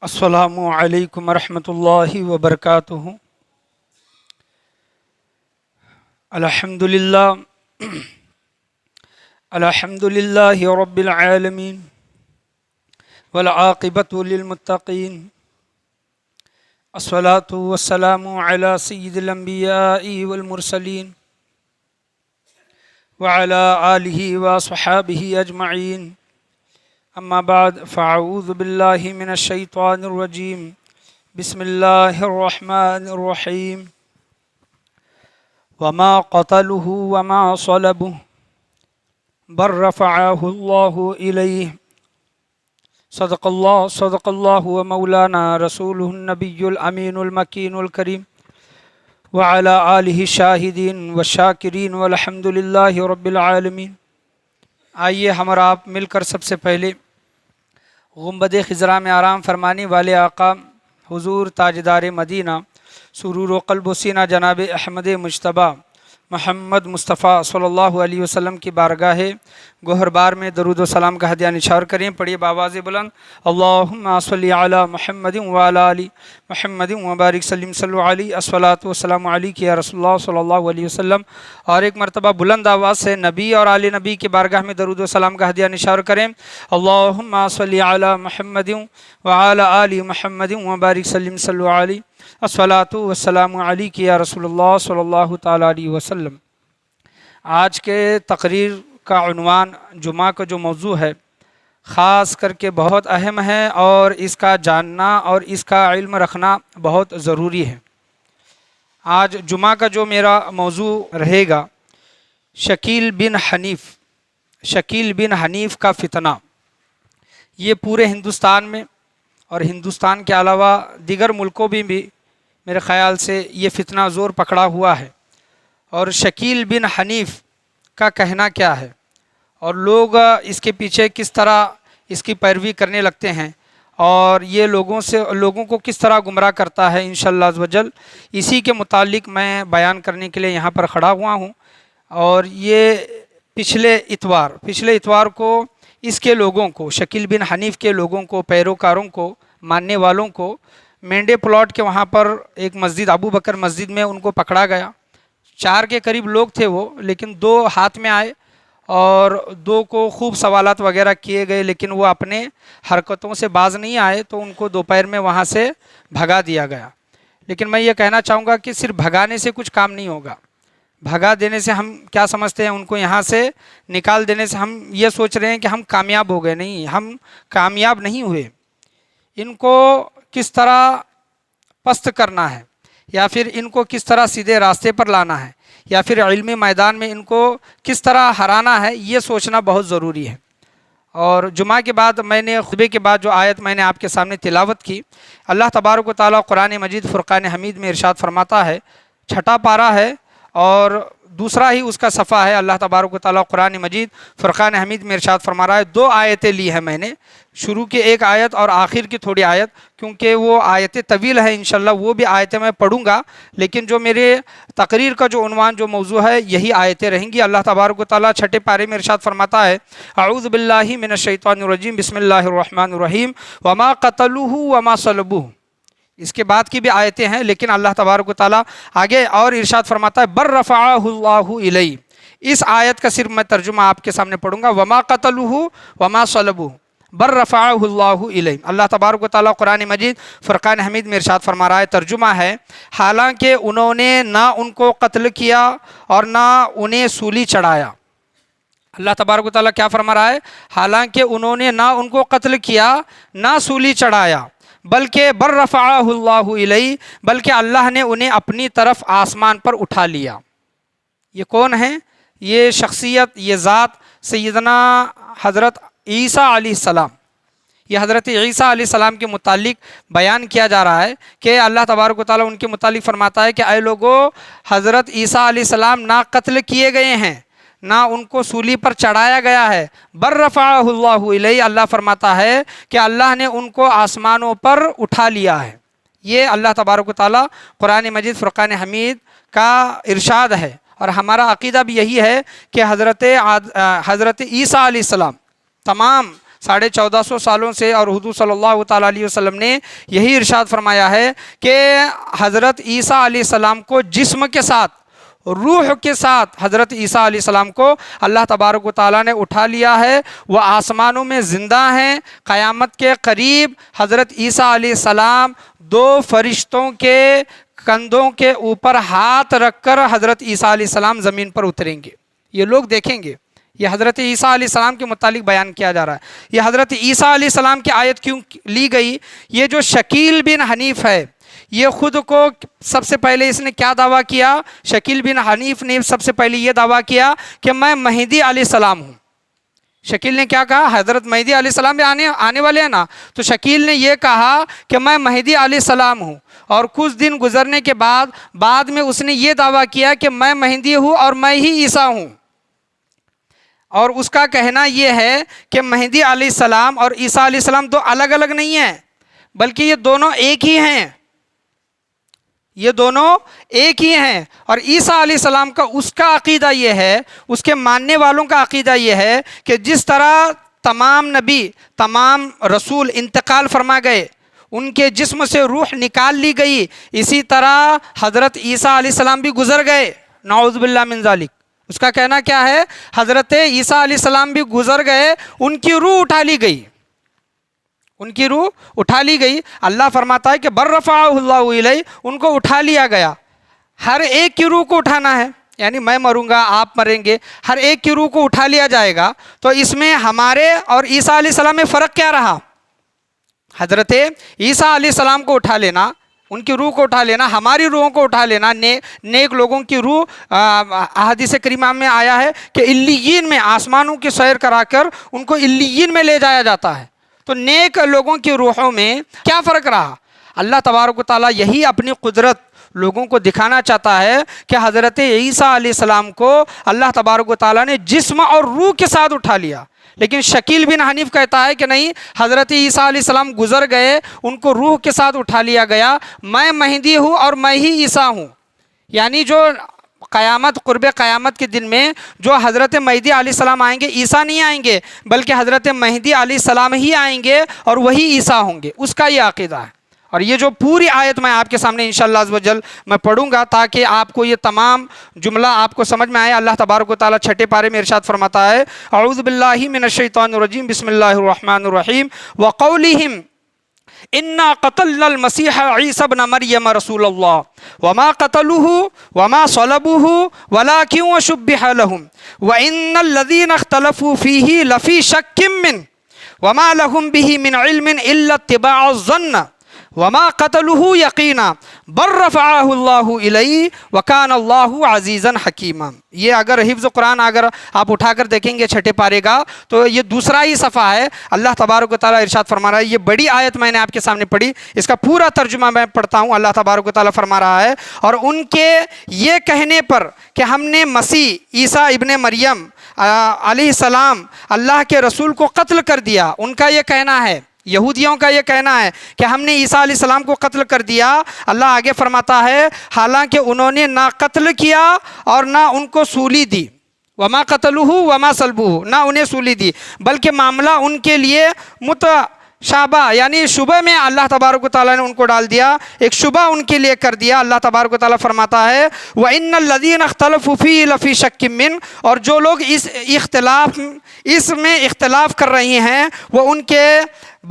السلام علیکم ورحمۃ اللہ وبرکاتہ۔ الحمد للہ رب العالمین والعاقبۃ للمتقین، الصلاۃ والسلام علی سید الانبیاء والمرسلین وعلی آلہ وصحابہ اجمعین، اما بعد فاعوذ باللہ من الشیطان الرجیم، بسم اللہ الرحمن الرحیم۔ وما قتلوه وما صلبوه بل رفعه اللہ الیہ، صدق اللہ ومولانا رسولہ النبی الامین المکین الکریم، وعلی آلہ الشاہدین والشاکرین والحمد للہ رب العالمین۔ آئیے ہم اور آپ مل کر سب سے پہلے گنبد خضرا میں آرام فرمانے والے آقا حضور تاجدار مدینہ سرور و قلب و سینہ جناب احمد مجتبیٰ محمد مصطفیٰ صلی اللہ علیہ وسلم کی بارگاہ گوہر بار میں درود و سلام کا ہدیہ نثار کریں۔ پڑھیے بآواز بلند، اللہم صلی علی محمد وعلی آل محمد وبارک سلم صلو علیہ، الصلاۃ والسلام علیک یا رسول اللہ صلی اللہ علیہ وسلم۔ اور ایک مرتبہ بلند آواز سے نبی اور آل نبی کی بارگاہ میں درود و سلام کا ہدیہ نثار کریں، اللہم صلی علی محمد وعلی آل محمد وبارک سلم صلو علیہ، الصلاۃ والسلام علیک یا رسول اللہ صلی اللہ تعالیٰ علیہ وسلم۔ آج کے تقریر کا عنوان، جمعہ کا جو موضوع ہے، خاص کر کے بہت اہم ہے اور اس کا جاننا اور اس کا علم رکھنا بہت ضروری ہے۔ آج جمعہ کا جو میرا موضوع رہے گا، شکیل بن حنیف کا فتنہ۔ یہ پورے ہندوستان میں اور ہندوستان کے علاوہ دیگر ملکوں میں بھی میرے خیال سے یہ فتنہ زور پکڑا ہوا ہے۔ اور شکیل بن حنیف کا کہنا کیا ہے اور لوگ اس کے پیچھے کس طرح اس کی پیروی کرنے لگتے ہیں اور یہ لوگوں کو کس طرح گمراہ کرتا ہے، انشاءاللہ عز و جل اسی کے متعلق میں بیان کرنے کے لیے یہاں پر کھڑا ہوا ہوں۔ اور یہ پچھلے اتوار کو اس کے لوگوں کو، شکیل بن حنیف کے لوگوں کو، پیروکاروں کو، ماننے والوں کو مینڈے پلاٹ کے وہاں پر ایک مسجد، ابو بکر مسجد میں ان کو پکڑا گیا۔ 4 کے قریب لوگ تھے وہ، لیکن 2 ہاتھ میں آئے اور 2 کو خوب سوالات وغیرہ کیے گئے، لیکن وہ اپنے حرکتوں سے باز نہیں آئے تو ان کو دوپہر میں وہاں سے بھگا دیا گیا۔ لیکن میں یہ کہنا چاہوں گا کہ صرف بھگانے سے کچھ کام نہیں ہوگا۔ بھگا دینے سے ہم کیا سمجھتے ہیں، ان کو یہاں سے نکال دینے سے ہم یہ سوچ رہے ہیں کہ ہم کامیاب ہو گئے۔ نہیں، ہم کامیاب نہیں ہوئے۔ ان کو کس طرح پست کرنا ہے، یا پھر ان کو کس طرح سیدھے راستے پر لانا ہے، یا پھر علمی میدان میں ان کو کس طرح ہرانا ہے، یہ سوچنا بہت ضروری ہے۔ اور جمعہ کے بعد میں نے خطبے کے بعد جو آیت میں نے آپ کے سامنے تلاوت کی، اللہ تبارک و تعالیٰ قرآن مجید فرقان حمید میں ارشاد فرماتا ہے، 6 پارہ ہے اور دوسرا ہی اس کا صفحہ ہے۔ اللہ تبارک و تعالیٰ قرآن مجید فرقان حمید میں ارشاد فرما رہا ہے، 2 آیتیں لی ہیں میں نے، شروع کی ایک آیت اور آخر کی تھوڑی آیت، کیونکہ وہ آیتیں طویل ہیں، انشاءاللہ وہ بھی آیتیں میں پڑھوں گا، لیکن جو میرے تقریر کا جو عنوان، جو موضوع ہے، یہی آیتیں رہیں گی۔ اللہ تبارک و تعالیٰ 6 پارے میں ارشاد فرماتا ہے، اعوذ باللہ من الشیطان الرجیم، بسم اللہ الرحمن الرحیم، وما قتلوه وما صلبوه۔ اس کے بعد کی بھی آیتیں ہیں، لیکن اللہ تبارک و تعالیٰ آگے اور ارشاد فرماتا ہے، بر رفعہ اللہ الیہ۔ اس آیت کا صرف میں ترجمہ آپ کے سامنے پڑھوں گا، وما قتلوہ وما صلبوہ بر رفعہ اللہ الیہ۔ اللہ تبارک و تعالیٰ قرآن مجید فرقان حمید میں ارشاد فرما رہا ہے، ترجمہ ہے، حالانکہ انہوں نے نہ ان کو قتل کیا اور نہ انہیں سولی چڑھایا۔ اللہ تبارک و تعالیٰ کیا فرما رہا ہے، حالانکہ انہوں نے نہ ان کو قتل کیا نہ سولی چڑھایا، بلکہ بر رفعہ اللہ الیہ، بلکہ اللہ نے انہیں اپنی طرف آسمان پر اٹھا لیا۔ یہ کون ہیں؟ یہ شخصیت، یہ ذات سیدنا حضرت عیسیٰ علیہ السلام۔ یہ حضرت عیسیٰ علیہ السلام کے متعلق بیان کیا جا رہا ہے کہ اللہ تبارک و تعالیٰ ان کے متعلق فرماتا ہے کہ اے لوگو، حضرت عیسیٰ علیہ السلام نہ قتل کیے گئے ہیں نہ ان کو سولی پر چڑھایا گیا ہے، بر رفعہ اللہ الیہ، اللہ فرماتا ہے کہ اللہ نے ان کو آسمانوں پر اٹھا لیا ہے۔ یہ اللہ تبارک و تعالیٰ قرآن مجید فرقان حمید کا ارشاد ہے، اور ہمارا عقیدہ بھی یہی ہے کہ حضرت عیسیٰ علیہ السلام تمام 1450 سالوں سے، اور حضور صلی اللہ تعالیٰ علیہ وسلم نے یہی ارشاد فرمایا ہے کہ حضرت عیسیٰ علیہ السلام کو جسم کے ساتھ، روح کے ساتھ حضرت عیسیٰ علیہ السلام کو اللہ تبارک و تعالیٰ نے اٹھا لیا ہے، وہ آسمانوں میں زندہ ہیں۔ قیامت کے قریب حضرت عیسیٰ علیہ السلام 2 فرشتوں کے کندھوں کے اوپر ہاتھ رکھ کر حضرت عیسیٰ علیہ السلام زمین پر اتریں گے، یہ لوگ دیکھیں گے۔ یہ حضرت عیسیٰ علیہ السلام کے متعلق بیان کیا جا رہا ہے۔ یہ حضرت عیسیٰ علیہ السلام کی آیت کیوں لی گئی؟ یہ جو شکیل بن حنیف ہے، یہ خود کو سب سے پہلے اس نے کیا دعویٰ کیا؟ شکیل بن حنیف نے سب سے پہلے یہ دعویٰ کیا کہ میں مہدی علیہ السلام ہوں۔ شکیل نے کیا کہا؟ حضرت مہدی علیہ السلام بھی آنے والے ہیں نا، تو شکیل نے یہ کہا کہ میں مہدی علیہ السلام ہوں، اور کچھ دن گزرنے کے بعد میں اس نے یہ دعویٰ کیا کہ میں مہدی ہوں اور میں ہی عیسیٰ ہوں۔ اور اس کا کہنا یہ ہے کہ مہدی علیہ السلام اور عیسیٰ علیہ السلام دو الگ الگ نہیں ہیں، بلکہ یہ دونوں ایک ہی ہیں، یہ دونوں ایک ہی ہیں۔ اور عیسیٰ علیہ السلام کا اس کا عقیدہ یہ ہے، اس کے ماننے والوں کا عقیدہ یہ ہے کہ جس طرح تمام نبی، تمام رسول انتقال فرما گئے، ان کے جسم سے روح نکال لی گئی، اسی طرح حضرت عیسیٰ علیہ السلام بھی گزر گئے، نعوذ باللہ من ذالک۔ اس کا کہنا کیا ہے؟ حضرت عیسیٰ علیہ السلام بھی گزر گئے، ان کی روح اٹھا لی گئی، ان کی روح اٹھا لی گئی۔ اللہ فرماتا ہے کہ بر رفعہ اللہ الیہ، ان کو اٹھا لیا گیا۔ ہر ایک کی روح کو اٹھانا ہے، یعنی میں مروں گا، آپ مریں گے، ہر ایک کی روح کو اٹھا لیا جائے گا۔ تو اس میں ہمارے اور عیسیٰ علیہ السلام میں فرق کیا رہا؟ حضرت عیسیٰ علیہ السلام کو اٹھا لینا، ان کی روح کو اٹھا لینا، ہماری روحوں کو اٹھا لینا، نیک لوگوں کی روح، احادیث کریمہ میں آیا ہے کہ علیین میں، آسمانوں کی سیر کرا کر ان کو علیین میں لے جایا جاتا ہے۔ تو نیک لوگوں کی روحوں میں کیا فرق رہا؟ اللہ تبارک و تعالیٰ یہی اپنی قدرت لوگوں کو دکھانا چاہتا ہے کہ حضرت عیسیٰ علیہ السلام کو اللہ تبارک و تعالیٰ نے جسم اور روح کے ساتھ اٹھا لیا۔ لیکن شکیل بن حنیف کہتا ہے کہ نہیں، حضرت عیسیٰ علیہ السلام گزر گئے، ان کو روح کے ساتھ اٹھا لیا گیا، میں مہدی ہوں اور میں ہی عیسیٰ ہوں۔ یعنی جو قیامت، قرب قیامت کے دن میں جو حضرت مہدی علیہ السلام آئیں گے، عیسیٰ نہیں آئیں گے، بلکہ حضرت مہدی علیہ السلام ہی آئیں گے اور وہی عیسیٰ ہوں گے، اس کا یہ عقیدہ ہے۔ اور یہ جو پوری آیت میں آپ کے سامنے انشاءاللہ عز و جل میں پڑھوں گا تاکہ آپ کو یہ تمام جملہ آپ کو سمجھ میں آئے۔ اللہ تبارک و تعالیٰ 6 پارے میں ارشاد فرماتا ہے، اعوذ باللہ من الشیطان الرجیم، بسم اللہ الرحمن الرحیم، وقولہم انا قتلنا المسیح عیسی ابن مریم رسول اللہ وما قتلوه وما صلبوه ولكن شبه لهم وان الذين اختلفوا فيه لفي شك منه وما لهم به من علم الا اتباع الظن وما قتلوه یقینا بل رفعہ اللہ الیہ وکان اللہ عزیزا حکیما۔ یہ اگر حفظ قرآن اگر آپ اٹھا کر دیکھیں گے 6 پارے کا تو یہ دوسرا ہی صفحہ ہے۔ اللہ تبارک و تعالیٰ ارشاد فرما رہا ہے، یہ بڑی آیت میں نے آپ کے سامنے پڑھی، اس کا پورا ترجمہ میں پڑھتا ہوں۔ اللہ تبارک و تعالیٰ فرما رہا ہے، اور ان کے یہ کہنے پر کہ ہم نے مسیح عیسیٰ ابن مریم علیہ السلام اللہ کے رسول کو قتل کر دیا، ان کا یہ کہنا ہے، یہودیوں کا یہ کہنا ہے کہ ہم نے عیسیٰ علیہ السلام کو قتل کر دیا۔ اللہ آگے فرماتا ہے، حالانکہ انہوں نے نہ قتل کیا اور نہ ان کو سولی دی، وما قتلوہ وما صلبوہ، نہ انہیں سولی دی، بلکہ معاملہ ان کے لیے متشابہ، یعنی شبہ میں اللہ تبارک و تعالیٰ نے ان کو ڈال دیا، ایک شبہ ان کے لیے کر دیا۔ اللہ تبارک و تعالیٰ فرماتا ہے، وَإِنَّ الَّذِينَ اخْتَلَفُوا فِيهِ لَفِي شَكٍّ مِّنْهُ، اور جو لوگ اس میں اختلاف کر رہے ہیں وہ ان کے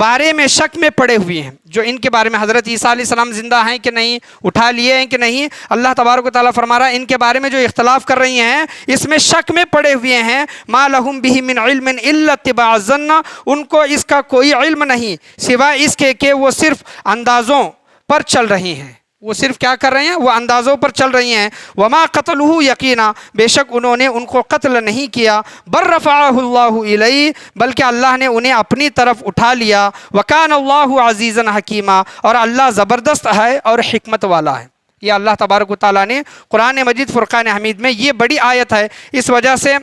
بارے میں شک میں پڑے ہوئے ہیں، جو ان کے بارے میں حضرت عیسیٰ علیہ السلام زندہ ہیں کہ نہیں، اٹھا لیے ہیں کہ نہیں، اللہ تبارک و تعالیٰ فرما رہا ہے ان کے بارے میں جو اختلاف کر رہی ہیں اس میں شک میں پڑے ہوئے ہیں۔ ما لہم بہ من علم الا اتباع الظن، ان کو اس کا کوئی علم نہیں سوائے اس کے کہ وہ صرف اندازوں پر چل رہی ہیں، وہ صرف کیا کر رہے ہیں، وہ اندازوں پر چل رہی ہیں۔ وما قتلوہ یقینا، بے شک انہوں نے ان کو قتل نہیں کیا، بل رفعہ اللہ الیہ، بلکہ اللہ نے انہیں اپنی طرف اٹھا لیا، وکان اللہ عزیزا حکیما، اور اللہ زبردست ہے اور حکمت والا ہے۔ یہ اللہ تبارک و تعالیٰ نے قرآن مجید فرقان حمید میں، یہ بڑی آیت ہے، اس وجہ سے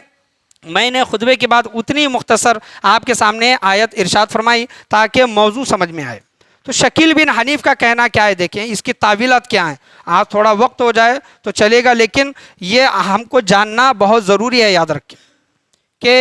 میں نے خطبے کے بعد اتنی مختصر آپ کے سامنے آیت ارشاد فرمائی تاکہ موضوع سمجھ میں آئے۔ تو شکیل بن حنیف کا کہنا کیا ہے، دیکھیں اس کی تعویلات کیا ہیں، آج تھوڑا وقت ہو جائے تو چلے گا، لیکن یہ ہم کو جاننا بہت ضروری ہے۔ یاد رکھیں کہ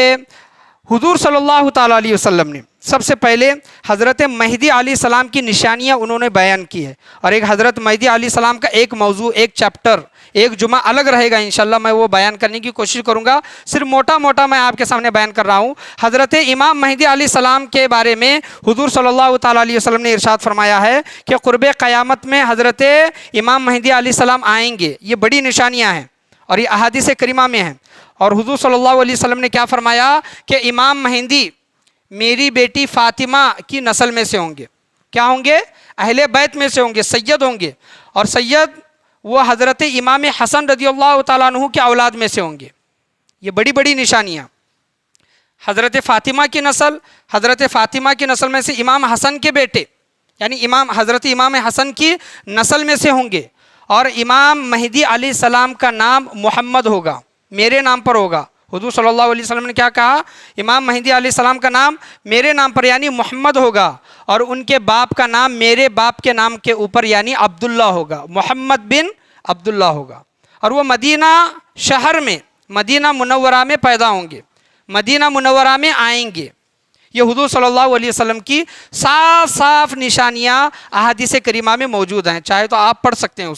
حضور صلی اللہ تعالیٰ علیہ وسلم نے سب سے پہلے حضرت مہدی علیہ السلام کی نشانیاں انہوں نے بیان کی ہے، اور ایک حضرت مہدی علیہ السلام کا ایک موضوع، ایک چیپٹر، ایک جمعہ الگ رہے گا انشاءاللہ، میں وہ بیان کرنے کی کوشش کروں گا، صرف موٹا موٹا میں آپ کے سامنے بیان کر رہا ہوں۔ حضرت امام مہدی علیہ السلام کے بارے میں حضور صلی اللہ تعالیٰ علیہ وسلم نے ارشاد فرمایا ہے کہ قرب قیامت میں حضرت امام مہدی علیہ السلام آئیں گے، یہ بڑی نشانیاں ہیں اور یہ احادیث کریمہ میں ہیں۔ اور حضور صلی اللہ علیہ وسلم نے کیا فرمایا کہ امام مہدی میری بیٹی فاطمہ کی نسل میں سے ہوں گے، کیا ہوں گے؟ اہل بیت میں سے ہوں گے، سید ہوں گے، اور سید وہ حضرت امام حسن رضی اللہ تعالیٰ عنہ کی اولاد میں سے ہوں گے۔ یہ بڑی بڑی نشانیاں، حضرت فاطمہ کی نسل، حضرت فاطمہ کی نسل میں سے امام حسن کے بیٹے یعنی حضرت امام حسن کی نسل میں سے ہوں گے، اور امام مہدی علیہ السلام کا نام محمد ہوگا، میرے نام پر ہوگا۔ حضور صلی اللہ علیہ وسلم نے کیا کہا؟ امام مہدی علیہ السلام کا نام میرے نام پر یعنی محمد ہوگا، اور ان کے باپ کا نام میرے باپ کے نام کے اوپر یعنی عبداللہ ہوگا، محمد بن عبداللہ ہوگا، اور وہ مدینہ شہر میں، مدینہ منورہ میں پیدا ہوں گے، مدینہ منورہ میں آئیں گے۔ یہ حضور صلی اللہ علیہ وسلم کی صاف صاف نشانیاں احادیث کریمہ میں موجود ہیں، چاہے تو آپ پڑھ سکتے ہیں،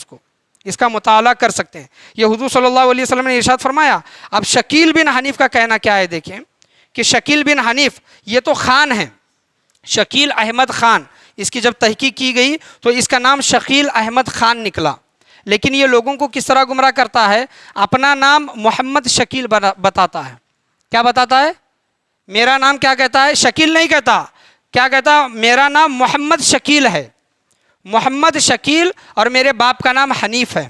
اس کا مطالعہ کر سکتے ہیں۔ یہ حضور صلی اللہ علیہ وسلم نے ارشاد فرمایا۔ اب شکیل بن حنیف کا کہنا کیا ہے؟ دیکھیں کہ شکیل بن حنیف یہ تو خان ہے، شکیل احمد خان، اس کی جب تحقیق کی گئی تو اس کا نام شکیل احمد خان نکلا، لیکن یہ لوگوں کو کس طرح گمراہ کرتا ہے؟ اپنا نام محمد شکیل بتاتا ہے۔ کیا بتاتا ہے؟ میرا نام کیا کہتا ہے؟ شکیل نہیں کہتا، کیا کہتا؟ میرا نام محمد شکیل ہے، محمد شکیل، اور میرے باپ کا نام حنیف ہے۔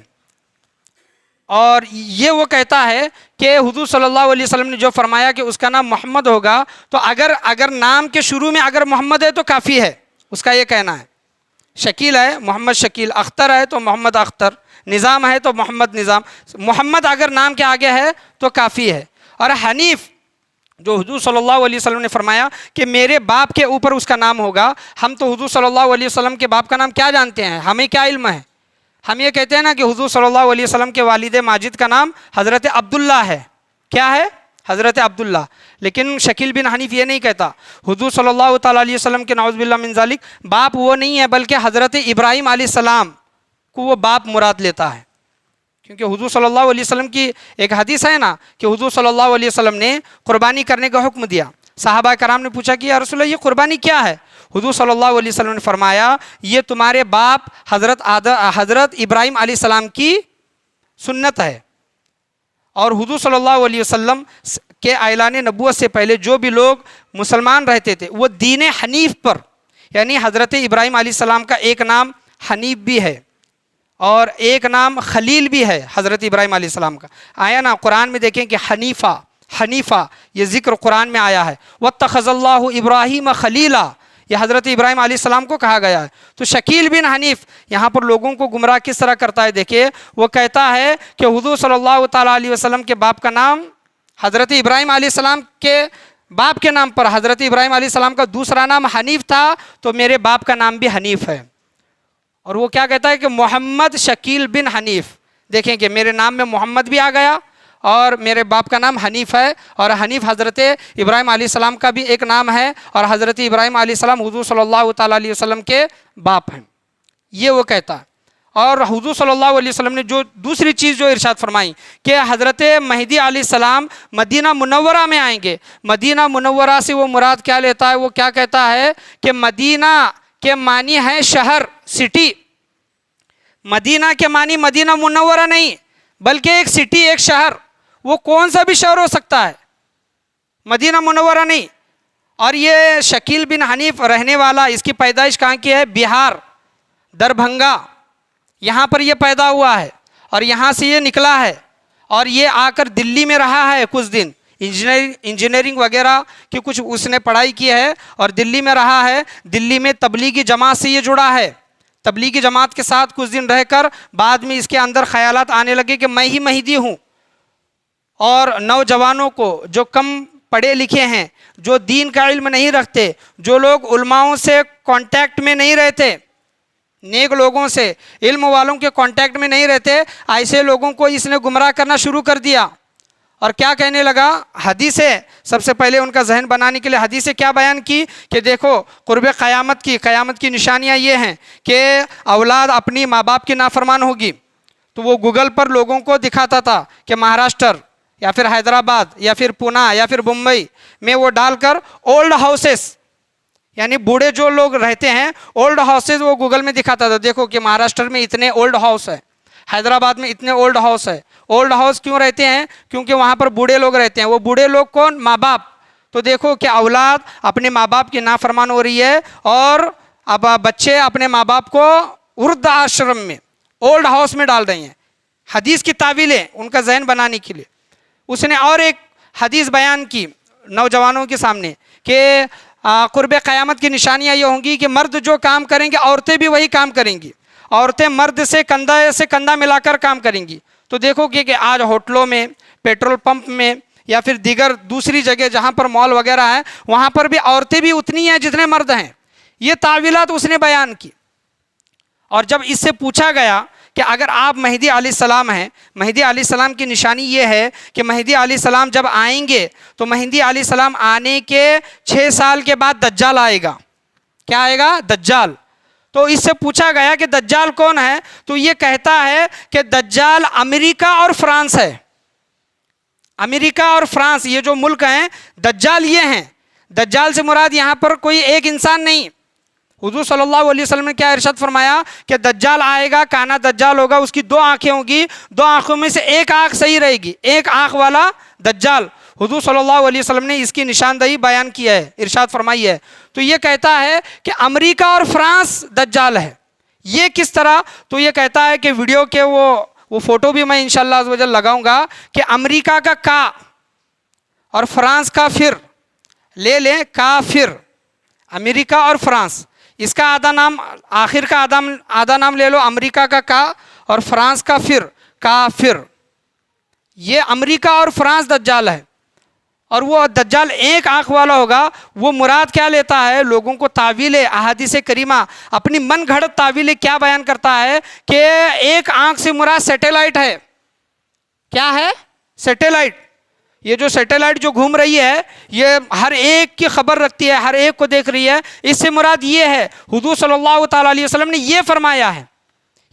اور یہ وہ کہتا ہے کہ حضور صلی اللہ علیہ وسلم نے جو فرمایا کہ اس کا نام محمد ہوگا، تو اگر نام کے شروع میں اگر محمد ہے تو کافی ہے، اس کا یہ کہنا ہے۔ شکیل ہے محمد شکیل، اختر ہے تو محمد اختر، نظام ہے تو محمد نظام، محمد اگر نام کے آگے ہے تو کافی ہے۔ اور حنیف جو حضور صلی اللہ علیہ وسلم نے فرمایا کہ میرے باپ کے اوپر اس کا نام ہوگا، ہم تو حضور صلی اللہ علیہ وسلم کے باپ کا نام کیا جانتے ہیں؟ ہمیں کیا علم ہے؟ ہم یہ کہتے ہیں نا کہ حضور صلی اللہ علیہ وسلم کے والد ماجد کا نام حضرت عبداللہ ہے، کیا ہے؟ حضرت عبداللہ۔ لیکن شکیل بن حنیف یہ نہیں کہتا، حضور صلی اللہ تعالیٰ علیہ وسلم کے نعوذ باللہ من ذالک باپ وہ نہیں ہے، بلکہ حضرت ابراہیم علیہ السلام کو وہ باپ مراد لیتا ہے، کیونکہ حضور صلی اللہ علیہ وسلم کی ایک حدیث ہے نا کہ حضور صلی اللہ علیہ وسلم نے قربانی کرنے کا حکم دیا۔ صحابہ کرام نے پوچھا کہ یا رسول اللہ یہ قربانی کیا ہے؟ حضور صلی اللہ علیہ وسلم نے فرمایا یہ تمہارے باپ حضرت ابراہیم علیہ السلام کی سنت ہے۔ اور حضور صلی اللہ علیہ وسلم کے اعلان نبوت سے پہلے جو بھی لوگ مسلمان رہتے تھے وہ دین حنیف پر، یعنی حضرت ابراہیم علیہ السلام کا ایک نام حنیف بھی ہے اور ایک نام خلیل بھی ہے حضرت ابراہیم علیہ السلام کا۔ آیا نا قرآن میں دیکھیں کہ حنیفہ یہ ذکر قرآن میں آیا ہے، وَاتَّخَذَ اللَّهُ إِبْرَاهِيمَ خَلِيلًا، یہ حضرت ابراہیم علیہ السلام کو کہا گیا ہے۔ تو شکیل بن حنیف یہاں پر لوگوں کو گمراہ کس طرح کرتا ہے؟ دیکھیے وہ کہتا ہے کہ حضور صلی اللہ تعالیٰ علیہ وسلم کے باپ کا نام حضرت ابراہیم علیہ السلام کے باپ کے نام پر حضرت ابراہیم علیہ السلام کا دوسرا نام حنیف تھا، تو میرے باپ کا نام بھی حنیف ہے۔ اور وہ کیا کہتا ہے کہ محمد شکیل بن حنیف، دیکھیں کہ میرے نام میں محمد بھی آ گیا اور میرے باپ کا نام حنیف ہے، اور حنیف حضرت ابراہیم علیہ السلام کا بھی ایک نام ہے، اور حضرت ابراہیم علیہ السلام حضور صلی اللہ تعالیٰ علیہ وسلم کے باپ ہیں، یہ وہ کہتا ہے۔ اور حضور صلی اللہ علیہ وسلم نے جو دوسری چیز جو ارشاد فرمائی کہ حضرت مہدی علیہ السلام مدینہ منورہ میں آئیں گے، مدینہ منورہ سے وہ مراد کیا لیتا ہے؟ وہ کیا کہتا ہے کہ مدینہ کے معنی ہے شہر، سٹی۔ مدینہ کے معنی مدینہ منورہ نہیں بلکہ ایک سٹی، ایک شہر، وہ کون سا بھی شہر ہو سکتا ہے، مدینہ منورہ نہیں۔ اور یہ شکیل بن حنیف رہنے والا، اس کی پیدائش کہاں کی ہے؟ بہار، دربھنگا، یہاں پر یہ پیدا ہوا ہے اور یہاں سے یہ نکلا ہے، اور یہ آ کر دلی میں رہا ہے کچھ دن، انجینئرنگ وغیرہ کی کچھ اس نے پڑھائی کی ہے اور دلی میں رہا ہے۔ دلی میں تبلیغی جماعت سے یہ جڑا ہے، تبلیغی جماعت کے ساتھ کچھ دن رہ کر بعد میں اس کے اندر خیالات آنے لگے کہ میں ہی مہدی ہوں، اور نوجوانوں کو جو کم پڑھے لکھے ہیں، جو دین کا علم نہیں رکھتے، جو لوگ علماؤں سے کانٹیکٹ میں نہیں رہتے، نیک لوگوں سے، علم والوں کے کانٹیکٹ میں نہیں رہتے، ایسے لوگوں کو اس نے گمراہ کرنا شروع کر دیا، اور کیا کہنے لگا؟ حدیثیں سب سے پہلے ان کا ذہن بنانے کے لیے حدیثیں کیا بیان کی کہ دیکھو قرب قیامت کی نشانیاں یہ ہیں کہ اولاد اپنی ماں باپ کی نافرمان ہوگی. تو وہ گوگل پر لوگوں کو دکھاتا تھا کہ مہاراشٹر یا پھر حیدرآباد یا پھر پونا یا پھر ممبئی میں وہ ڈال کر اولڈ ہاؤسز یعنی بوڑھے جو لوگ رہتے ہیں اولڈ ہاؤسز وہ گوگل میں دکھاتا تھا. دیکھو کہ مہاراشٹر میں اتنے اولڈ ہاؤس ہے, حیدرآباد میں اتنے اولڈ ہاؤس ہے. اولڈ ہاؤس کیوں رہتے ہیں؟ کیونکہ وہاں پر بوڑھے لوگ رہتے ہیں. وہ بوڑھے لوگ کون؟ ماں باپ. تو دیکھو کہ اولاد اپنے ماں باپ کی نافرمان ہو رہی ہے اور اب بچے اپنے ماں باپ کو وردھ آشرم میں اولڈ ہاؤس میں ڈال رہے ہیں. حدیث کی تعویلیں ان کا ذہن بنانے کے لیے. اس نے اور ایک حدیث بیان کی نوجوانوں کے سامنے کہ قرب قیامت کی نشانیاں یہ ہوں گی کہ مرد جو کام کریں گے عورتیں بھی وہی کام کریں گی. عورتیں مرد سے کندھا ملا کر کام کریں گی. تو دیکھو کہ آج ہوٹلوں میں, پیٹرول پمپ میں یا پھر دیگر دوسری جگہ جہاں پر مال وغیرہ ہیں وہاں پر بھی عورتیں بھی اتنی ہیں جتنے مرد ہیں. یہ تعویلات اس نے بیان کی. اور جب اس سے پوچھا گیا کہ اگر آپ مہدی علیہ السلام ہیں, مہدی علیہ السلام کی نشانی یہ ہے کہ مہدی علیہ السلام جب آئیں گے تو مہدی علیہ السلام آنے کے 6 سال کے بعد دجال آئے گا. کیا آئے گا؟ دجال. تو اس سے پوچھا گیا کہ دجال کون ہے؟ تو یہ کہتا ہے کہ دجال امریکہ اور فرانس ہے. امریکہ اور فرانس یہ جو ملک ہیں دجال یہ ہیں. دجال سے مراد یہاں پر کوئی ایک انسان نہیں. حضور صلی اللہ علیہ وسلم نے کیا ارشاد فرمایا کہ دجال آئے گا, کانا دجال ہوگا, اس کی 2 آنکھیں ہوں گی, 2 آنکھوں میں سے ایک آنکھ صحیح رہے گی, ایک آنکھ والا دجال. حضور صلی اللہ علیہ وسلم نے اس کی نشاندہی بیان کی ہے, ارشاد فرمائی ہے. تو یہ کہتا ہے کہ امریکہ اور فرانس دجال ہے. یہ کس طرح؟ تو یہ کہتا ہے کہ ویڈیو کے وہ فوٹو بھی میں انشاءاللہ عز و جل لگاؤں گا کہ امریکہ کا کا اور فرانس کا فر لے لیں, کافر. امریکہ اور فرانس اس کا آدھا نام, آخر کا آدھا نام لے لو, امریکہ کا اور فرانس کا فر, کافر. یہ امریکہ اور فرانس دجال ہے. اور وہ دجال ایک آنکھ والا ہوگا. وہ مراد کیا لیتا ہے؟ لوگوں کو تعویل احادیث کریمہ اپنی من گھڑت تعویل کیا بیان کرتا ہے کہ ایک آنکھ سے مراد سیٹلائٹ ہے. کیا ہے؟ سیٹلائٹ. یہ جو سیٹلائٹ جو گھوم رہی ہے یہ ہر ایک کی خبر رکھتی ہے, ہر ایک کو دیکھ رہی ہے. اس سے مراد یہ ہے, حضور صلی اللہ تعالیٰ علیہ وسلم نے یہ فرمایا ہے.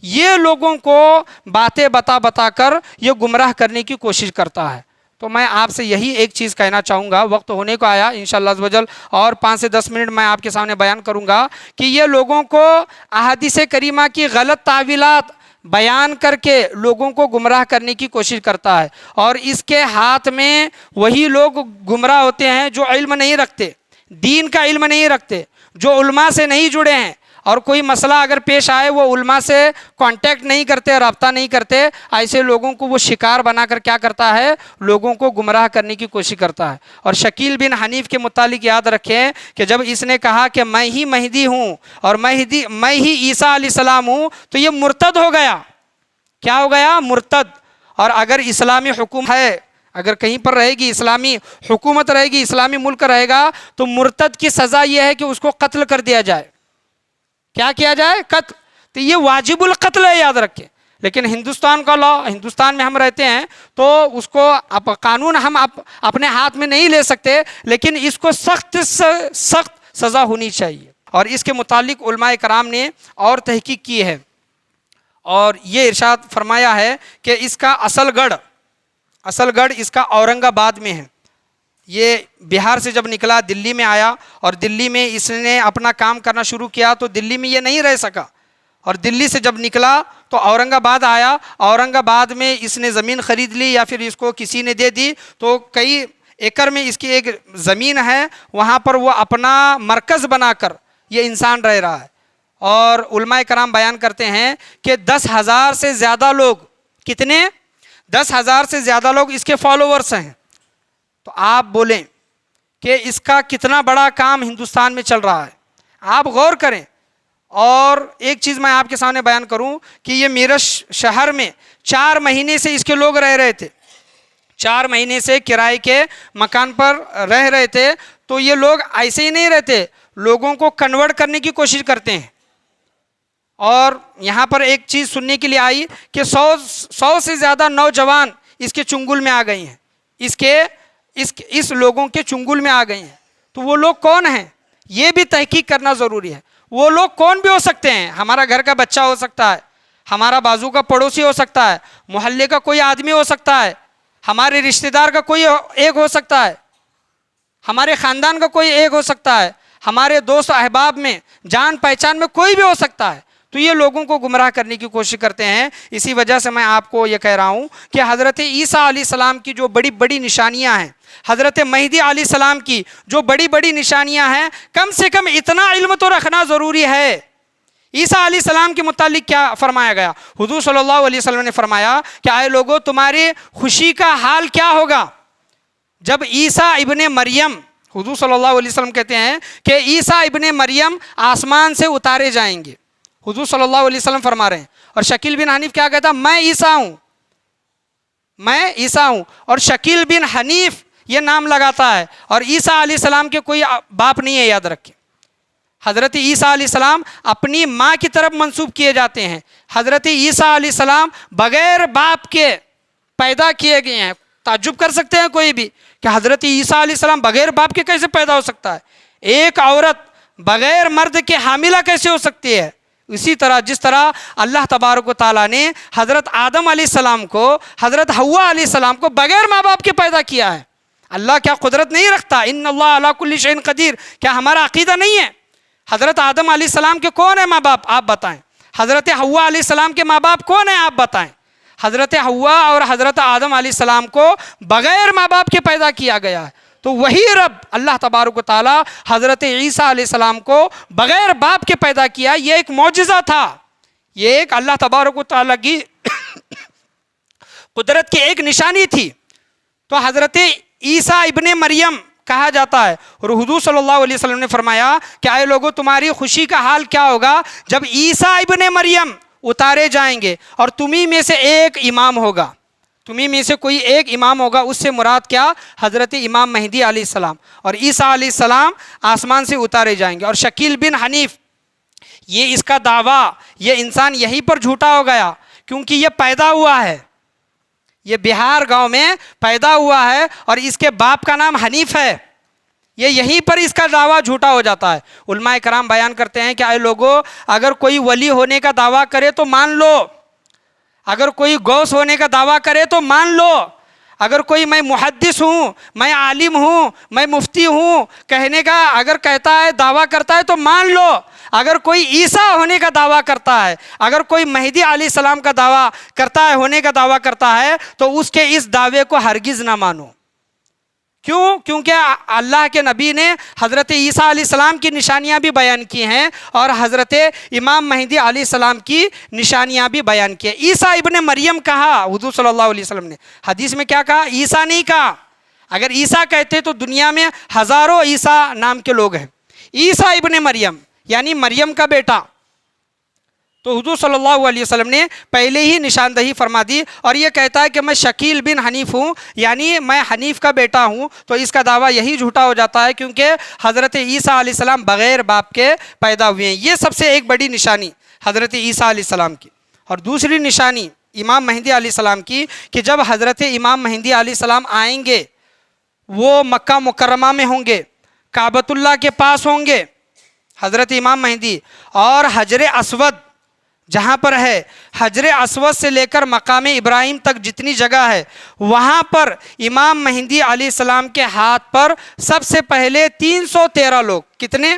یہ لوگوں کو باتیں بتا کر یہ گمراہ کرنے کی کوشش کرتا ہے. تو میں آپ سے یہی ایک چیز کہنا چاہوں گا, وقت ہونے کو آیا انشاءاللہ عز و جل, اور 5 سے 10 منٹ میں آپ کے سامنے بیان کروں گا کہ یہ لوگوں کو احادیث کریمہ کی غلط تعویلات بیان کر کے لوگوں کو گمراہ کرنے کی کوشش کرتا ہے. اور اس کے ہاتھ میں وہی لوگ گمراہ ہوتے ہیں جو علم نہیں رکھتے, دین کا علم نہیں رکھتے, جو علماء سے نہیں جڑے ہیں, اور کوئی مسئلہ اگر پیش آئے وہ علماء سے کانٹیکٹ نہیں کرتے, رابطہ نہیں کرتے. ایسے لوگوں کو وہ شکار بنا کر کیا کرتا ہے؟ لوگوں کو گمراہ کرنے کی کوشش کرتا ہے. اور شکیل بن حنیف کے متعلق یاد رکھیں کہ جب اس نے کہا کہ میں ہی مہدی ہوں اور میں ہی عیسیٰ علیہ السلام ہوں, تو یہ مرتد ہو گیا. کیا ہو گیا؟ مرتد. اور اگر اسلامی حکومت ہے, اگر کہیں پر رہے گی, اسلامی حکومت رہے گی, اسلامی ملک رہے گا, تو مرتد کی سزا یہ ہے کہ اس کو قتل کر دیا جائے. کیا کیا جائے؟ قتل. تو یہ واجب القتل ہے, یاد رکھیں. لیکن ہندوستان کا لا, ہندوستان میں ہم رہتے ہیں تو اس کو قانون ہم اپنے ہاتھ میں نہیں لے سکتے, لیکن اس کو سخت سے سخت سزا ہونی چاہیے. اور اس کے متعلق علماء کرام نے اور تحقیق کی ہے, اور یہ ارشاد فرمایا ہے کہ اس کا اصل گڑھ اس کا اورنگ آباد میں ہے. یہ بہار سے جب نکلا دلی میں آیا, اور دلی میں اس نے اپنا کام کرنا شروع کیا, تو دلی میں یہ نہیں رہ سکا, اور دلی سے جب نکلا تو اورنگ آباد آیا. اورنگ آباد میں اس نے زمین خرید لی یا پھر اس کو کسی نے دے دی, تو کئی ایکڑ میں اس کی ایک زمین ہے, وہاں پر وہ اپنا مرکز بنا کر یہ انسان رہ رہا ہے. اور علماء کرام بیان کرتے ہیں کہ 10,000 سے زیادہ لوگ, کتنے؟ 10,000 سے زیادہ لوگ اس کے فالوورز ہیں. تو آپ بولیں کہ اس کا کتنا بڑا کام ہندوستان میں چل رہا ہے, آپ غور کریں. اور ایک چیز میں آپ کے سامنے بیان کروں کہ یہ میرٹھ شہر میں 4 مہینے سے اس کے لوگ رہ رہے تھے, 4 مہینے سے کرائے کے مکان پر رہ رہے تھے. تو یہ لوگ ایسے ہی نہیں رہتے, لوگوں کو کنورٹ کرنے کی کوشش کرتے ہیں. اور یہاں پر ایک چیز سننے کے لیے آئی کہ 100 سے زیادہ نوجوان اس کے چنگل میں آ گئی ہیں. اس لوگوں کے چنگل میں آ گئی ہیں۔ تو وہ لوگ کون ہیں یہ بھی تحقیق کرنا ضروری ہے۔ وہ لوگ کون بھی ہو سکتے ہیں، ہمارا گھر کا بچہ ہو سکتا ہے، ہمارا بازو کا پڑوسی ہو سکتا ہے، محلے کا کوئی آدمی ہو سکتا ہے، ہمارے رشتہ دار کا کوئی ایک ہو سکتا ہے، ہمارے خاندان کا کوئی ایک ہو سکتا ہے، ہمارے دوست احباب میں جان پہچان میں کوئی بھی ہو سکتا ہے۔ تو یہ لوگوں کو گمراہ کرنے کی کوشش کرتے ہیں۔ اسی وجہ سے میں آپ کو یہ کہہ رہا ہوں کہ حضرت عیسیٰ علیہ السلام کی جو بڑی بڑی نشانیاں ہیں، حضرت مہدی علیہ السلام کی جو بڑی بڑی نشانیاں ہیں، کم سے کم اتنا علم تو رکھنا ضروری ہے۔ عیسیٰ علیہ السلام کے متعلق کیا فرمایا گیا؟ حضور صلی اللہ علیہ وسلم نے فرمایا کہ اے لوگو، تمہاری خوشی کا حال کیا ہوگا جب عیسیٰ ابن مریم، حضور صلی اللہ علیہ وسلم کہتے ہیں کہ عیسیٰ ابن مریم آسمان سے اتارے جائیں گے۔ حضور صلی اللہ علیہ وسلم فرما رہے ہیں، اور شکیل بن حنیف کیا کہتا؟ میں عیسیٰ ہوں، میں عیسیٰ ہوں۔ اور شکیل بن حنیف یہ نام لگاتا ہے، اور عیسیٰ علیہ السلام کے کوئی باپ نہیں ہے، یاد رکھیں۔ حضرت عیسیٰ علیہ السلام اپنی ماں کی طرف منسوب کیے جاتے ہیں۔ حضرت عیسیٰ علیہ السلام بغیر باپ کے پیدا کیے گئے ہیں۔ تعجب کر سکتے ہیں کوئی بھی کہ حضرت عیسیٰ علیہ السلام بغیر باپ کے کیسے پیدا ہو سکتا ہے؟ ایک عورت بغیر مرد کے حاملہ کیسے ہو سکتی ہے؟ اسی طرح جس طرح اللہ تبارک و تعالیٰ نے حضرت آدم علیہ السلام کو، حضرت حوا علیہ السلام کو بغیر ماں باپ کے پیدا کیا ہے۔ اللہ کیا قدرت نہیں رکھتا؟ ان اللہ علی کل شیء قدیر، کیا ہمارا عقیدہ نہیں ہے؟ حضرت آدم علیہ السلام کے کون ہیں ماں باپ؟ آپ بتائیں۔ حضرت حوا علیہ السلام کے ماں باپ کون ہیں؟ آپ بتائیں۔ حضرت حوا اور حضرت آدم علیہ السلام کو بغیر ماں باپ کے پیدا کیا گیا ہے۔ تو وہی رب اللہ تبارک و تعالیٰ حضرت عیسیٰ علیہ السلام کو بغیر باپ کے پیدا کیا، یہ ایک معجزہ تھا، یہ ایک اللہ تبارک و تعالیٰ کی قدرت کی ایک نشانی تھی۔ تو حضرت عیسیٰ ابن مریم کہا جاتا ہے، اور حضور صلی اللہ علیہ وسلم نے فرمایا کہ اے لوگو، تمہاری خوشی کا حال کیا ہوگا جب عیسیٰ ابن مریم اتارے جائیں گے اور تمہیں میں سے ایک امام ہوگا، تمہیں میں سے کوئی ایک امام ہوگا۔ اس سے مراد کیا؟ حضرت امام مہدی علیہ السلام، اور عیسیٰ علیہ السلام آسمان سے اتارے جائیں گے۔ اور شکیل بن حنیف، یہ اس کا دعویٰ، یہ انسان یہیں پر جھوٹا ہو گیا، کیونکہ یہ پیدا ہوا ہے، یہ بہار گاؤں میں پیدا ہوا ہے، اور اس کے باپ کا نام حنیف ہے، یہ یہیں پر اس کا دعویٰ جھوٹا ہو جاتا ہے۔ علماء کرام بیان کرتے ہیں کہ اے لوگو، اگر کوئی ولی ہونے کا دعویٰ کرے تو مان لو، اگر کوئی غوث ہونے کا دعویٰ کرے تو مان لو، اگر کوئی میں محدث ہوں، میں عالم ہوں، میں مفتی ہوں کہنے کا اگر کہتا ہے، دعویٰ کرتا ہے تو مان لو۔ اگر کوئی عیسیٰ ہونے کا دعویٰ کرتا ہے، اگر کوئی مہدی علیہ السلام کا دعویٰ کرتا ہے، ہونے کا دعویٰ کرتا ہے، تو اس کے اس دعوے کو ہرگز نہ مانو۔ کیوں؟ کیونکہ اللہ کے نبی نے حضرت عیسیٰ علیہ السلام کی نشانیاں بھی بیان کی ہیں، اور حضرت امام مہدی علیہ السلام کی نشانیاں بھی بیان کی ہیں۔ عیسیٰ ابن مریم کہا حضور صلی اللہ علیہ وسلم نے، حدیث میں کیا کہا؟ عیسیٰ نہیں کہا۔ اگر عیسیٰ کہتے تو دنیا میں ہزاروں عیسیٰ نام کے لوگ ہیں۔ عیسیٰ ابن مریم یعنی مریم کا بیٹا۔ تو حضور صلی اللہ علیہ وسلم نے پہلے ہی نشاندہی فرما دی، اور یہ کہتا ہے کہ میں شکیل بن حنیف ہوں، یعنی میں حنیف کا بیٹا ہوں، تو اس کا دعویٰ یہی جھوٹا ہو جاتا ہے، کیونکہ حضرت عیسیٰ علیہ السلام بغیر باپ کے پیدا ہوئے ہیں۔ یہ سب سے ایک بڑی نشانی حضرت عیسیٰ علیہ السلام کی۔ اور دوسری نشانی امام مہدی علیہ السلام کی، کہ جب حضرت امام مہدی علیہ السلام آئیں گے، وہ مکہ مکرمہ میں ہوں گے، کعبۃ اللہ کے پاس ہوں گے حضرت امام مہدی، اور حجر اسود جہاں پر ہے، حجر اسود سے لے کر مقام ابراہیم تک جتنی جگہ ہے، وہاں پر امام مہدی علیہ السلام کے ہاتھ پر سب سے پہلے 313 لوگ، کتنے؟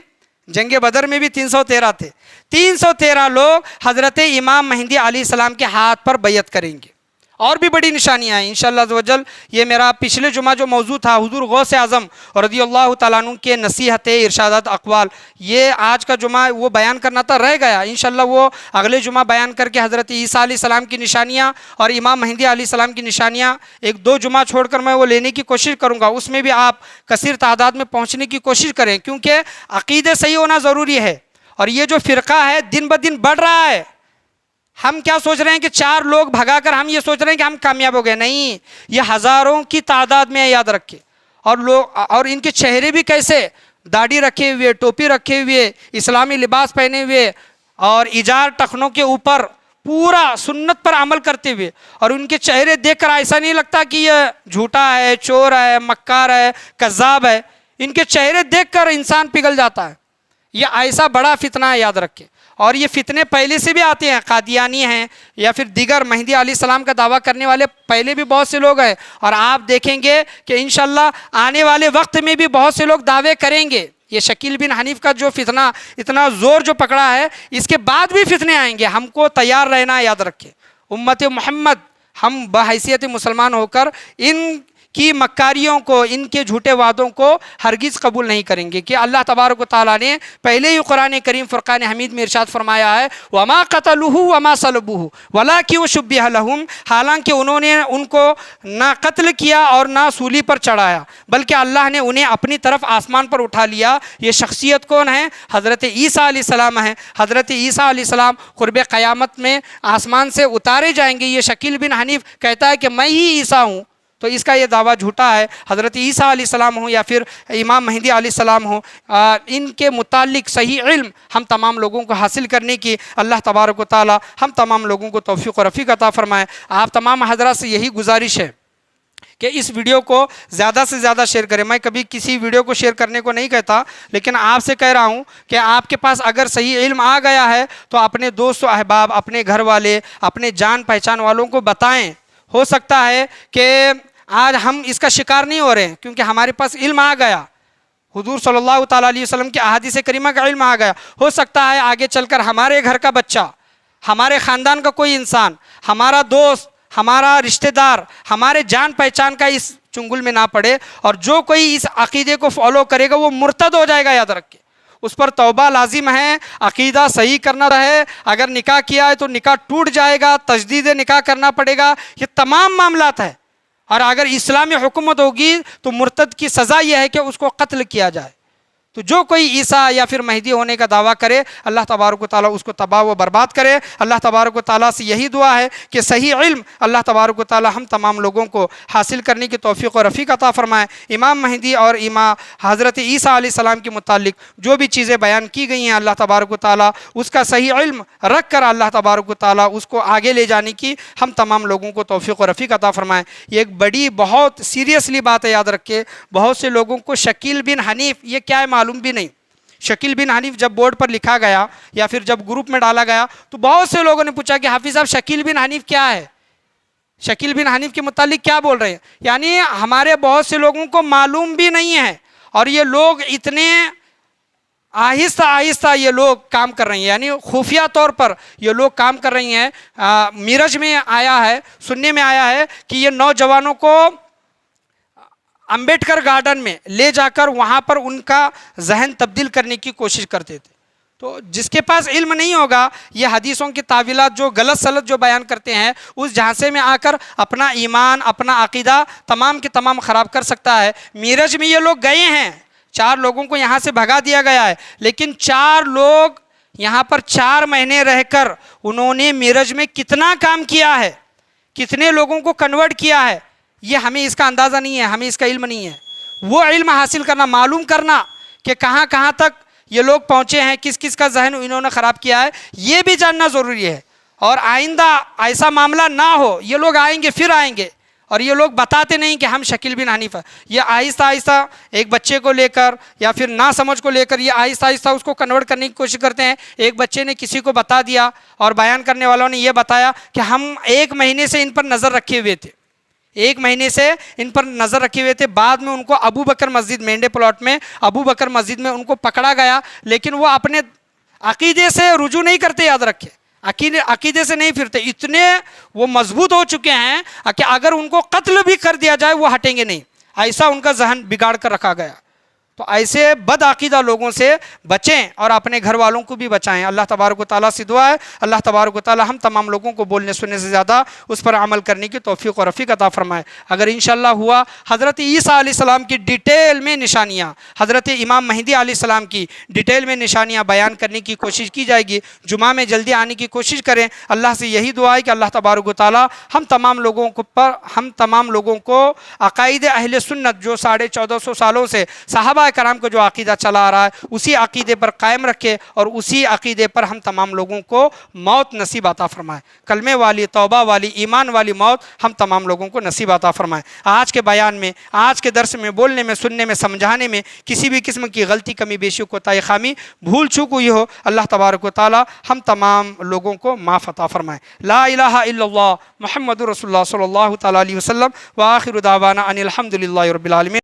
جنگ بدر میں بھی 313 تھے، 313 لوگ حضرت امام مہدی علیہ السلام کے ہاتھ پر بیعت کریں گے۔ اور بھی بڑی نشانیاں ہیں انشاءاللہ عز و جل۔ یہ میرا پچھلے جمعہ جو موضوع تھا حضور غوث اعظم رضی اللہ تعالیٰ عنہ کے نصیحت، ارشادات، اقوال، یہ آج کا جمعہ وہ بیان کرنا تھا، رہ گیا، انشاءاللہ وہ اگلے جمعہ بیان کر کے حضرت عیسیٰ علیہ السلام کی نشانیاں اور امام مہدی علیہ السلام کی نشانیاں ایک دو جمعہ چھوڑ کر میں وہ لینے کی کوشش کروں گا۔ اس میں بھی آپ کثیر تعداد میں پہنچنے کی کوشش کریں، کیونکہ عقیدے صحیح ہونا ضروری ہے۔ اور یہ جو فرقہ ہے دن بدن بڑھ رہا ہے۔ ہم کیا سوچ رہے ہیں کہ 4 لوگ بھگا کر ہم یہ سوچ رہے ہیں کہ ہم کامیاب ہو گئے، نہیں، یہ ہزاروں کی تعداد میں ہے، یاد رکھیں۔ اور ان کے چہرے بھی کیسے، داڑھی رکھے ہوئے، ٹوپی رکھے ہوئے، اسلامی لباس پہنے ہوئے، اور ایجار ٹخنوں کے اوپر پورا سنت پر عمل کرتے ہوئے، اور ان کے چہرے دیکھ کر ایسا نہیں لگتا کہ یہ جھوٹا ہے، چور ہے، مکار ہے، کذاب ہے، ان کے چہرے دیکھ کر انسان پگھل جاتا ہے۔ یہ ایسا بڑا فتنہ ہے، یاد رکھیں۔ اور یہ فتنے پہلے سے بھی آتے ہیں، قادیانی ہیں یا پھر دیگر مہدی علیہ السلام کا دعویٰ کرنے والے پہلے بھی بہت سے لوگ ہیں، اور آپ دیکھیں گے کہ انشاءاللہ آنے والے وقت میں بھی بہت سے لوگ دعوے کریں گے۔ یہ شکیل بن حنیف کا جو فتنہ اتنا زور جو پکڑا ہے، اس کے بعد بھی فتنے آئیں گے، ہم کو تیار رہنا ہے، یاد رکھیں۔ امت محمد ہم بحیثیت مسلمان ہو کر ان کی مکاریوں کو، ان کے جھوٹے وعدوں کو ہرگز قبول نہیں کریں گے، کہ اللہ تبارک و تعالیٰ نے پہلے ہی قرآن کریم فرقان حمید میں ارشاد فرمایا ہے وَمَا قَتَلُوهُ وَمَا صَلَبُوهُ وَلَٰكِنْ شُبِّهَ لَهُمْ، حالانکہ انہوں نے ان کو نہ قتل کیا اور نہ سولی پر چڑھایا، بلکہ اللہ نے انہیں اپنی طرف آسمان پر اٹھا لیا۔ یہ شخصیت کون ہے؟ حضرت عیسیٰ علیہ السلام ہیں۔ حضرت عیسیٰ علیہ السلام قرب قیامت میں آسمان سے اتارے جائیں گے۔ یہ شکیل بن حنیف کہتا ہے کہ میں ہی عیسیٰ ہوں، تو اس کا یہ دعویٰ جھوٹا ہے۔ حضرت عیسیٰ علیہ السلام ہوں یا پھر امام مہدی علیہ السلام ہوں، ان کے متعلق صحیح علم ہم تمام لوگوں کو حاصل کرنے کی اللہ تبارک و تعالی ہم تمام لوگوں کو توفیق و رفیق عطا فرمائے۔ آپ تمام حضرات سے یہی گزارش ہے کہ اس ویڈیو کو زیادہ سے زیادہ شیئر کریں۔ میں کبھی کسی ویڈیو کو شیئر کرنے کو نہیں کہتا، لیکن آپ سے کہہ رہا ہوں کہ آپ کے پاس اگر صحیح علم آ گیا ہے تو اپنے دوست و احباب، اپنے گھر والے، اپنے جان پہچان والوں کو بتائیں۔ ہو سکتا ہے کہ آج ہم اس کا شکار نہیں ہو رہے ہیں کیونکہ ہمارے پاس علم آ گیا، حضور صلی اللہ تعالیٰ علیہ وسلم کے احادیث کریمہ کا علم آ گیا۔ ہو سکتا ہے آگے چل کر ہمارے گھر کا بچہ، ہمارے خاندان کا کوئی انسان، ہمارا دوست، ہمارا رشتہ دار، ہمارے جان پہچان کا اس چنگل میں نہ پڑے، اور جو کوئی اس عقیدے کو فالو کرے گا وہ مرتد ہو جائے گا، یاد رکھیں۔ اس پر توبہ لازم ہے، عقیدہ صحیح کرنا رہے، اگر نکاح کیا ہے تو نکاح ٹوٹ جائے گا، تجدید نکاح کرنا پڑے گا، یہ تمام معاملات ہیں۔ اور اگر اسلامی حکومت ہوگی تو مرتد کی سزا یہ ہے کہ اس کو قتل کیا جائے۔ تو جو کوئی عیسیٰ یا پھر مہدی ہونے کا دعویٰ کرے، اللہ تبارک و تعالیٰ اس کو تباہ و برباد کرے۔ اللہ تبارک و تعالیٰ سے یہی دعا ہے کہ صحیح علم اللہ تبارک و تعالیٰ ہم تمام لوگوں کو حاصل کرنے کی توفیق و رفیق عطا فرمائے۔ امام مہدی اور امام حضرت عیسیٰ علیہ السلام کے متعلق جو بھی چیزیں بیان کی گئی ہیں، اللہ تبارک و تعالیٰ اس کا صحیح علم رکھ کر اللہ تبارک و تعالیٰ اس کو آگے لے جانے کی ہم تمام لوگوں کو توفیق و رفیق عطا فرمائے۔ یہ ایک بڑی بہت سیریسلی بات ہے، یاد رکھے۔ بہت سے لوگوں کو شکیل بن حنیف یہ کیا ہے معلوم بھی نہیں۔ شکیل بن حنیف جب بورڈ پر لکھا گیا یا پھر جب گروپ میں ڈالا گیا تو بہت سے لوگوں نے پوچھا کہ حافظ صاحب شکیل بن حنیف کیا ہے، شکیل بن حنیف کے متعلق کیا بول رہے ہیں؟ یعنی ہمارے بہت سے لوگوں کو معلوم بھی نہیں ہے، اور یہ لوگ اتنے آہستہ آہستہ یہ لوگ کام کر رہے ہیں، یعنی خفیہ طور پر یہ لوگ کام کر رہی ہیں۔ میرج میں آیا ہے، سننے میں آیا ہے کہ یہ نوجوانوں کو امبیڈکر گارڈن میں لے جا کر وہاں پر ان کا ذہن تبدیل کرنے کی کوشش کرتے تھے۔ تو جس کے پاس علم نہیں ہوگا، یہ حدیثوں کی تعویلات جو غلط سلط جو بیان کرتے ہیں، اس جھانسے میں آ کر اپنا ایمان، اپنا عقیدہ تمام کے تمام خراب کر سکتا ہے۔ میرج میں یہ لوگ گئے ہیں، 4 لوگوں کو یہاں سے بھگا دیا گیا ہے، لیکن 4 لوگ یہاں پر 4 مہینے رہ کر انہوں نے میرج میں کتنا کام کیا ہے، کتنے لوگوں کو کنورٹ کیا ہے، یہ ہمیں اس کا اندازہ نہیں ہے، ہمیں اس کا علم نہیں ہے۔ وہ علم حاصل کرنا، معلوم کرنا کہ کہاں کہاں تک یہ لوگ پہنچے ہیں، کس کس کا ذہن انہوں نے خراب کیا ہے، یہ بھی جاننا ضروری ہے۔ اور آئندہ ایسا معاملہ نہ ہو، یہ لوگ آئیں گے پھر آئیں گے اور یہ لوگ بتاتے نہیں کہ ہم شکیل بن حنیف ہیں، یہ آہستہ آہستہ ایک بچے کو لے کر یا پھر نا سمجھ کو لے کر یہ آہستہ آہستہ اس کو کنورٹ کرنے کی کوشش کرتے ہیں۔ ایک بچے نے کسی کو بتا دیا اور بیان کرنے والوں نے یہ بتایا کہ ہم 1 مہینے سے ان پر نظر رکھے ہوئے تھے، 1 مہینے سے ان پر نظر رکھے ہوئے تھے۔ بعد میں ان کو ابو بکر مسجد، مینڈے پلاٹ میں ابو بکر مسجد میں ان کو پکڑا گیا، لیکن وہ اپنے عقیدے سے رجوع نہیں کرتے، یاد رکھے، عقیدے سے نہیں پھرتے، اتنے وہ مضبوط ہو چکے ہیں کہ اگر ان کو قتل بھی کر دیا جائے وہ ہٹیں گے نہیں، ایسا ان کا ذہن بگاڑ کر رکھا گیا۔ تو ایسے بد عقیدہ لوگوں سے بچیں اور اپنے گھر والوں کو بھی بچائیں۔ اللہ تبارک و تعالیٰ سے دعا ہے اللہ تبارک و تعالیٰ ہم تمام لوگوں کو بولنے سننے سے زیادہ اس پر عمل کرنے کی توفیق و رفیق عطا فرمائے۔ اگر انشاءاللہ ہوا، حضرت عیسیٰ علیہ السلام کی ڈیٹیل میں نشانیاں، حضرت امام مہدی علیہ السلام کی ڈیٹیل میں نشانیاں بیان کرنے کی کوشش کی جائے گی۔ جمعہ میں جلدی آنے کی کوشش کریں۔ اللہ سے یہی دعا ہے کہ اللہ تبارک و تعالیٰ ہم تمام لوگوں کو عقائد اہل سنت جو 1450 سالوں سے صحابہ صحابہ کرام کو جو عقیدہ چلا آ رہا ہے اسی عقیدے پر قائم رکھے اور اسی عقیدے پر ہم تمام لوگوں کو موت نصیب عطا فرمائے. کلمے والی، توبہ والی، ایمان والی موت ہم تمام لوگوں کو نصیب عطا فرمائے. آج کے بیان میں، آج کے درس میں، بولنے میں، سننے میں، سمجھانے میں کسی بھی قسم کی غلطی، کمی بیشی، کوتاہی، خامی، بھول چوک ہوئی ہو، اللہ تبارک و تعالی ہم تمام لوگوں کو معاف عطا فرمائے. لا الہ الا اللہ محمد رسول اللہ صلی اللہ تعالی علیہ وسلم. وآخر دعوانا ان الحمد للہ رب العالمین.